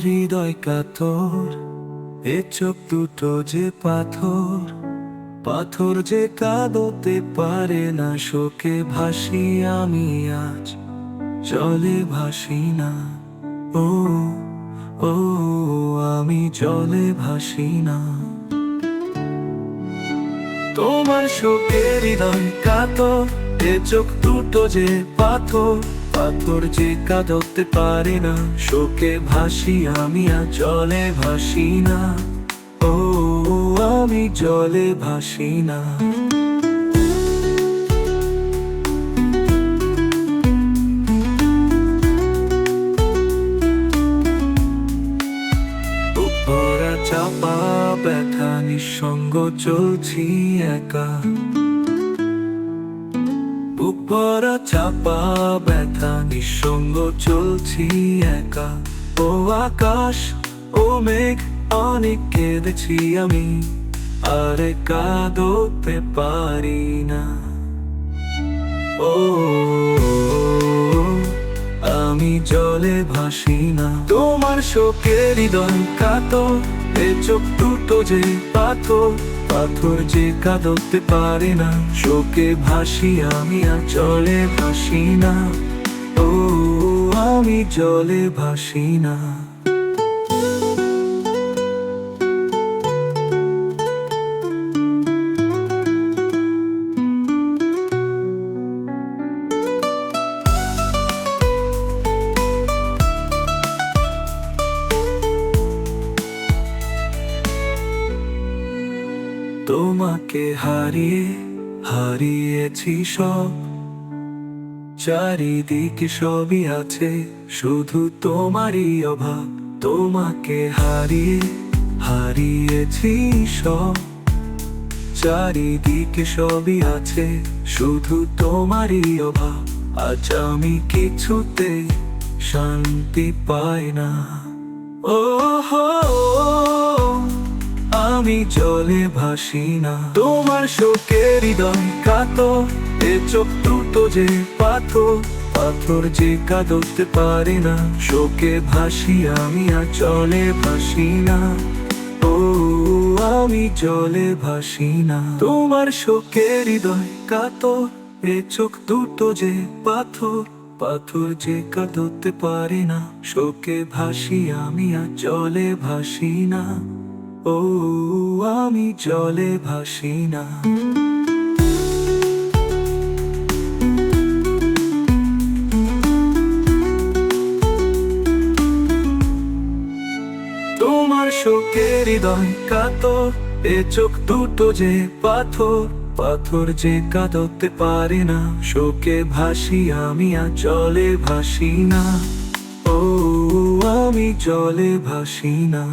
হৃদয় কাতর, এ চোখ দুটো যে পাথর, পাথর যে কাঁদতে পারে না। শোকে ভাসি আমি আজ, জলে ভাসি না। ও ও আমি জলে ভাসি না। তোমার শোকে হৃদয় কাতর, এ চোখ দুটো যে পাথর, পাথর যে কাঁদতে পারে না। শোকে ভাসি আমি আর জলে ভাসি না। ও আমি জলে ভাসি না। উপরা চাপা ব্যথা, নিঃসঙ্গ চলছি একা। উপরা চাপা ব্যথা, নিঃসঙ্গ চলছি একা। ও আকাশ, ও মেঘ, অনেক কেঁদেছি আমি, আরে কাঁদতে পারি না। ও আমি জলে ভাসি না। তোমার শোকের হৃদয় কাতর, এ চোখ দুটো যে পাথর, পাথর যে কাঁদতে পারে না। শোকে ভাসি আমি আর জলে ভাসি না। ও আমি জলে ভাসি না। তোমাকে হারিয়ে হারিয়েছি সব, চারিদিকে সবই আছে, শুধু তোমারই অভাব। তোমাকে হারিয়ে হারিয়েছি সব, চারিদিকে সবই আছে, শুধু তোমারই অভাব। আজ আমি কিছুতে শান্তি পাই না। ও হো আমি জলে ভাসি না। তোমার শোকের হৃদয় কাতর, এ চোখ দুটো যে পাথর, পাথর যে কাঁদতে পারে না। শোকে ভাসি আমি আর জলে ভাসি না। ও আমি জলে ভাসি না। তোমার শোকের হৃদয় কাতর, এ চোখ দুটো যে পাথর, পাথর যে কাঁদতে পারে না। শোকে ভাসি আমি আর জলে ভাসি না। ও আমি জলে ভাসি না। তোমার শোকের হৃদয় কাতর, এ চোখ দুটো যে পাথর, পাথর যে কাঁদতে পারে না। শোকে ভাসি আমি আর জলে ভাসি না। ও আমি জলে ভাসি না।